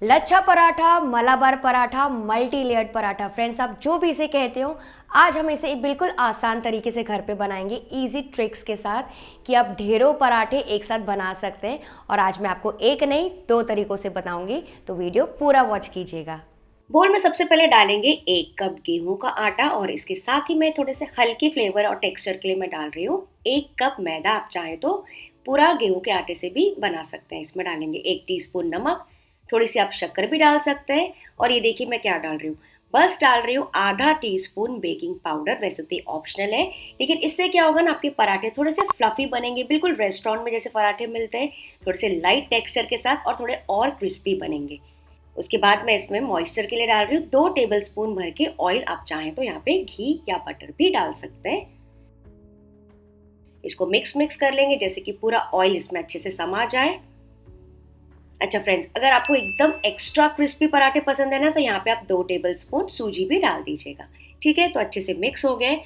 लच्छा paratha, Malabar paratha, multi layered paratha, friends आप जो भी इसे कहते हो, आज हम इसे बिल्कुल आसान तरीके से घर पे बनाएंगे इजी ट्रिक्स के साथ कि आप ढेरों पराठे एक साथ बना सकते हैं। और आज मैं आपको एक नहीं दो तरीकों से बताऊंगी, तो वीडियो पूरा वॉच कीजिएगा। बोल में सबसे पहले डालेंगे 1 कप गेहूं का आटा और इसके साथ ही मैं थोड़े से हल्के फ्लेवर और टेक्सचर के लिए मैं डाल रही हूँ 1 कप मैदा। आप चाहे तो पूरा गेहूं के आटे से भी बना सकते हैं। इसमें डालेंगे 1 टीस्पून नमक, थोड़ी सी आप शक्कर भी डाल सकते हैं। और ये देखिए मैं क्या डाल रही हूँ, बस डाल रही हूँ आधा टीस्पून बेकिंग पाउडर। वैसे तो ये ऑप्शनल है, लेकिन इससे क्या होगा ना, आपके पराठे थोड़े से फ्लफी बनेंगे, बिल्कुल रेस्टोरेंट में जैसे पराठे मिलते हैं, थोड़े से लाइट टेक्सचर के साथ और थोड़े और क्रिस्पी बनेंगे। उसके बाद मैं इसमें मॉइस्चर के लिए डाल रही हूँ 2 टेबलस्पून भर के ऑयल। आप चाहें तो यहाँ पे घी या बटर भी डाल सकते हैं। इसको मिक्स कर लेंगे जैसे कि पूरा ऑयल इसमें अच्छे से समा जाए। अच्छा फ्रेंड्स, अगर आपको एकदम एक्स्ट्रा क्रिस्पी पराठे पसंद है ना, तो यहाँ पे आप 2 टेबलस्पून सूजी भी डाल दीजिएगा। ठीक है, तो अच्छे से मिक्स हो गए।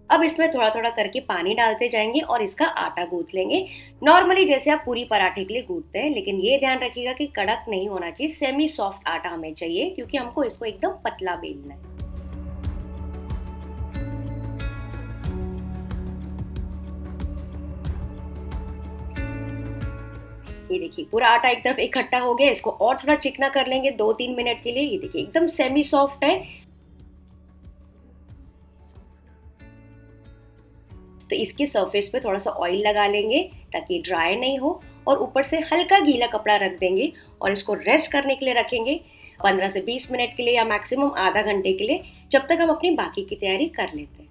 अब इसमें थोड़ा थोड़ा करके पानी डालते जाएंगे और इसका आटा गूंथ लेंगे, नॉर्मली जैसे आप पूरी पराठे के लिए गूंथते हैं। लेकिन ये ध्यान रखिएगा कि कड़क नहीं होना चाहिए, सेमी सॉफ्ट आटा हमें चाहिए, क्योंकि हमको इसको एकदम पतला बेलना है। ये देखिए पूरा आटा एक तरफ इकट्ठा हो गया, इसको और थोड़ा चिकना कर लेंगे 2-3 मिनट के लिए। ये देखिए एकदम सेमी सॉफ्ट है। तो इसके सरफेस पे थोड़ा सा ऑयल लगा लेंगे ताकि ड्राई नहीं हो, और ऊपर से हल्का गीला कपड़ा रख देंगे और इसको रेस्ट करने के लिए रखेंगे 15 से 20 मिनट के लिए, या मैक्सिमम आधा घंटे के लिए, जब तक हम अपनी बाकी की तैयारी कर लेते हैं।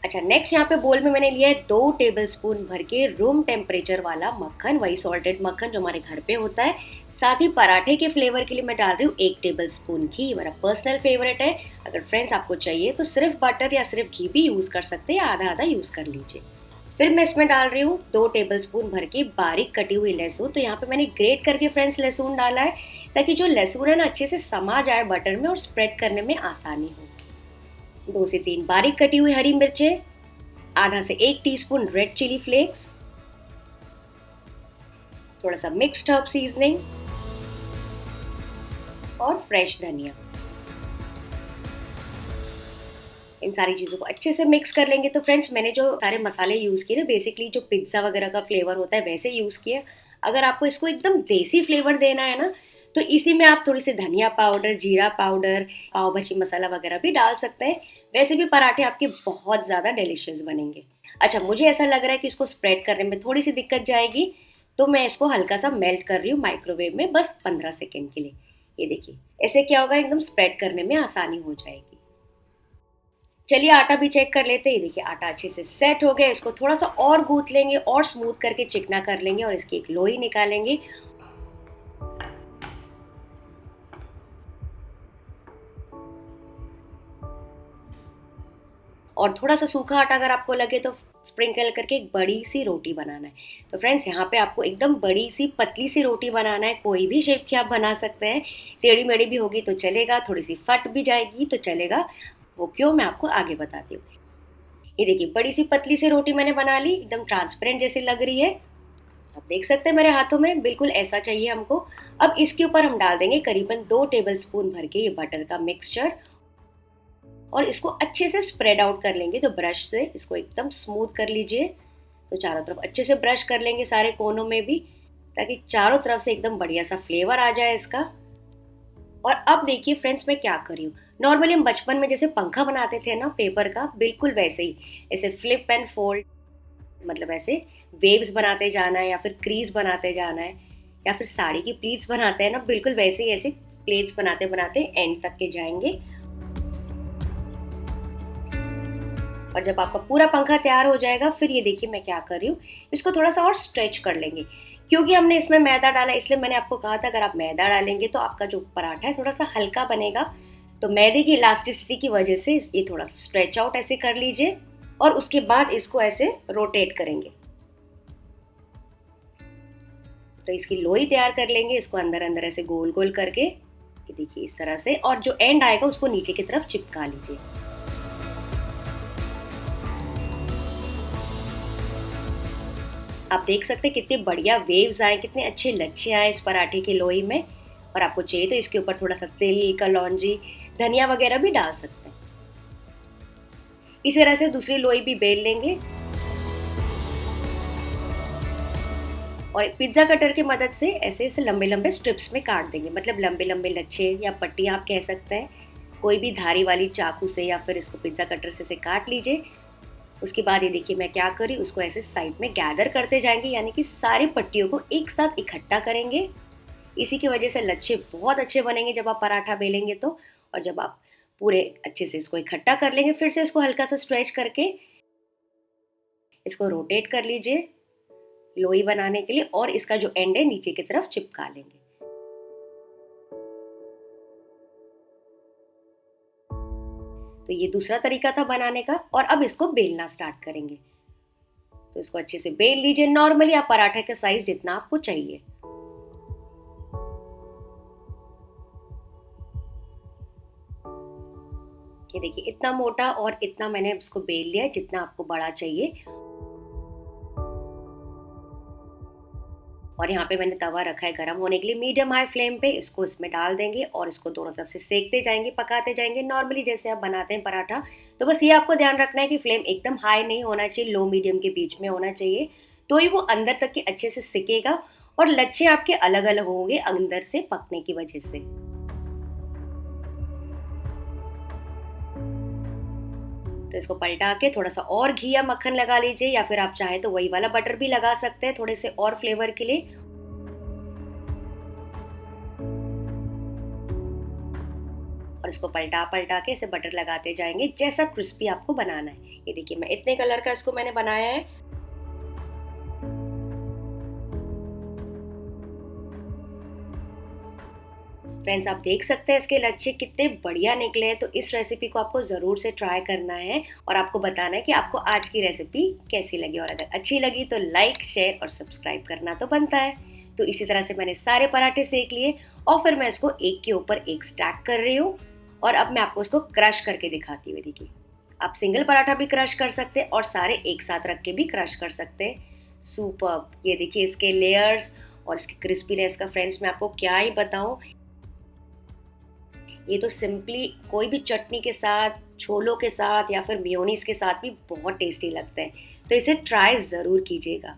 अच्छा, नेक्स्ट यहाँ पे बोल में मैंने लिया है 2 टेबलस्पून भर के रूम टेम्परेचर वाला मक्खन, वही सॉल्टेड मक्खन जो हमारे घर पे होता है। साथ ही पराठे के फ्लेवर के लिए मैं डाल रही हूँ 1 टेबलस्पून घी, ये मेरा पर्सनल फेवरेट है। अगर फ्रेंड्स आपको चाहिए तो सिर्फ बटर या सिर्फ घी भी यूज कर सकते हैं, आधा आधा यूज कर लीजिए। फिर मैं इसमें डाल रही हूँ 2 टेबलस्पून भर के बारीक कटी हुई लहसुन। तो यहाँ पे मैंने ग्रेट करके फ्रेंड्स लहसुन डाला है, ताकि जो लहसुन है ना अच्छे से समा जाए बटर में और स्प्रेड करने में आसानी हो। 2 से 3 बारीक कटी हुई हरी मिर्चें, आधा से 1 टीस्पून रेड चिली फ्लेक्स, थोड़ा सा मिक्स्ड हर्ब सीजनिंग और फ्रेश धनिया। इन सारी चीजों को अच्छे से मिक्स कर लेंगे। तो फ्रेंड्स, मैंने जो सारे मसाले यूज किए ना, बेसिकली जो पिज्जा वगैरह का फ्लेवर होता है वैसे यूज किए। अगर आपको इसको एकदम देसी फ्लेवर देना है ना, तो इसी में आप थोड़ी सी धनिया पाउडर, जीरा पाउडर, पाव भाजी मसाला वगैरह भी डाल सकते हैं। वैसे भी पराठे आपके बहुत ज़्यादा डिलीशियस बनेंगे। अच्छा, मुझे ऐसा लग रहा है कि इसको स्प्रेड करने में थोड़ी सी दिक्कत जाएगी, तो मैं इसको हल्का सा मेल्ट कर रही हूँ माइक्रोवेव में, बस 15 सेकेंड के लिए। ये देखिए ऐसे क्या होगा, एकदम स्प्रेड करने में आसानी हो जाएगी। चलिए आटा भी चेक कर लेते हैं। ये देखिए आटा अच्छे से सेट हो गया। इसको थोड़ा सा और गूंथ लेंगे और स्मूथ करके चिकना कर लेंगे और इसकी एक लोई निकालेंगे। और थोड़ा सा सूखा आटा अगर आपको लगे तो स्प्रिंकल करके एक बड़ी सी रोटी बनाना है। तो फ्रेंड्स, यहाँ पे आपको एकदम बड़ी सी पतली सी रोटी बनाना है। कोई भी शेप की आप बना सकते हैं, टेढ़ी मेढ़ी भी होगी तो चलेगा, थोड़ी सी फट भी जाएगी तो चलेगा। वो क्यों, मैं आपको आगे बताती हूँ। ये देखिए बड़ी सी पतली सी रोटी मैंने बना ली, एकदम ट्रांसपेरेंट जैसी लग रही है। आप देख सकते हैं मेरे हाथों में, बिल्कुल ऐसा चाहिए हमको। अब इसके ऊपर हम डाल देंगे करीबन 2 टेबलस्पून भर के ये बटर का मिक्सचर, और इसको अच्छे से स्प्रेड आउट कर लेंगे। तो ब्रश से इसको एकदम स्मूथ कर लीजिए। तो चारों तरफ अच्छे से ब्रश कर लेंगे, सारे कोनों में भी, ताकि चारों तरफ से एकदम बढ़िया सा फ्लेवर आ जाए इसका। और अब देखिए फ्रेंड्स, मैं क्या कर रही हूँ, नॉर्मली हम बचपन में जैसे पंखा बनाते थे ना पेपर का, बिल्कुल वैसे ही ऐसे फ्लिप एंड फोल्ड, मतलब ऐसे वेव्स बनाते जाना है, या फिर क्रीज बनाते जाना है, या फिर साड़ी की प्लीट्स बनाते हैं ना, बिल्कुल वैसे ही ऐसे प्लेट्स बनाते बनाते एंड तक के जाएंगे। और जब आपका पूरा पंखा तैयार हो जाएगा, फिर ये देखिए मैं क्या कर रही हूँ, इसको थोड़ा सा और स्ट्रेच कर लेंगे। क्योंकि हमने इसमें मैदा डाला, इसलिए मैंने आपको कहा था अगर आप मैदा डालेंगे तो आपका जो पराठा है थोड़ा सा हल्का बनेगा। तो मैदे की इलास्टिसिटी की वजह से ये थोड़ा सा स्ट्रेच आउट ऐसे कर लीजिए, और उसके बाद इसको ऐसे रोटेट करेंगे। तो इसकी लोई तैयार कर लेंगे, इसको अंदर अंदर ऐसे गोल गोल करके, ये देखिए इस तरह से, और जो एंड आएगा उसको नीचे की तरफ चिपका लीजिए। आप देख सकते हैं कितने बढ़िया वेव्स आए, कितने अच्छे लच्छे आए इस पराठे की लोई में। और आपको चाहिए तो इसके ऊपर थोड़ा सा तिल, कलौंजी, धनिया वगैरह भी डाल सकते हैं। इसी तरह से दूसरी लोई भी बेल लेंगे और पिज्जा कटर की मदद से ऐसे ऐसे लंबे लंबे स्ट्रिप्स में काट देंगे, मतलब लंबे लंबे लच्छे या पट्टियाँ आप कह सकते हैं। कोई भी धारी वाली चाकू से या फिर इसको पिज्जा कटर से काट लीजिए। उसके बाद ये देखिए मैं क्या करी, उसको ऐसे साइड में गैदर करते जाएंगे, यानी कि सारी पट्टियों को एक साथ इकट्ठा करेंगे। इसी की वजह से लच्छे बहुत अच्छे बनेंगे जब आप पराठा बेलेंगे तो। और जब आप पूरे अच्छे से इसको इकट्ठा कर लेंगे, फिर से इसको हल्का सा स्ट्रेच करके इसको रोटेट कर लीजिए लोई बनाने के लिए, और इसका जो एंड है नीचे की तरफ चिपका लेंगे। तो ये दूसरा तरीका था बनाने का। और अब इसको बेलना स्टार्ट करेंगे। तो इसको अच्छे से बेल लीजिए, नॉर्मली आप पराठे का साइज जितना आपको चाहिए। ये देखिए इतना मोटा और इतना मैंने इसको बेल लिया है जितना आपको बड़ा चाहिए। और यहाँ पे मैंने तवा रखा है गर्म होने के लिए मीडियम हाई फ्लेम पे। इसको इसमें डाल देंगे और इसको दोनों तरफ से सेकते जाएंगे, पकाते जाएंगे, नॉर्मली जैसे आप बनाते हैं पराठा। तो बस ये आपको ध्यान रखना है कि फ्लेम एकदम हाई नहीं होना चाहिए, लो मीडियम के बीच में होना चाहिए। तो ही वो अंदर तक के अच्छे से सिकेगा और लच्छे आपके अलग अलग होंगे अंदर से पकने की वजह से। तो इसको पलटा के थोड़ा सा और घी या मक्खन लगा लीजिए, या फिर आप चाहें तो वही वाला बटर भी लगा सकते हैं थोड़े से और फ्लेवर के लिए। और इसको पलटा पलटा के इसे बटर लगाते जाएंगे जैसा क्रिस्पी आपको बनाना है। ये देखिए मैं इतने कलर का इसको मैंने बनाया है। फ्रेंड्स आप देख सकते हैं इसके लच्छे कितने बढ़िया निकले हैं। तो इस रेसिपी को आपको ज़रूर से ट्राई करना है और आपको बताना है कि आपको आज की रेसिपी कैसी लगी। और अगर अच्छी लगी तो लाइक, शेयर और सब्सक्राइब करना तो बनता है। तो इसी तरह से मैंने सारे पराठे सेक लिए और फिर मैं इसको एक के ऊपर एक स्टैक कर रही हूँ। और अब मैं आपको इसको क्रश करके दिखाती हूँ। देखिए आप सिंगल पराठा भी क्रश कर सकते हैं और सारे एक साथ रख के भी क्रश कर सकते हैं। सुपर्ब! ये देखिए इसके लेयर्स और इसकी क्रिस्पीनेस का फ्रेंड्स मैं आपको क्या ही बताऊँ। ये तो सिंपली कोई भी चटनी के साथ, छोलों के साथ या फिर मेयोनीज के साथ भी बहुत टेस्टी लगता है। तो इसे ट्राई ज़रूर कीजिएगा।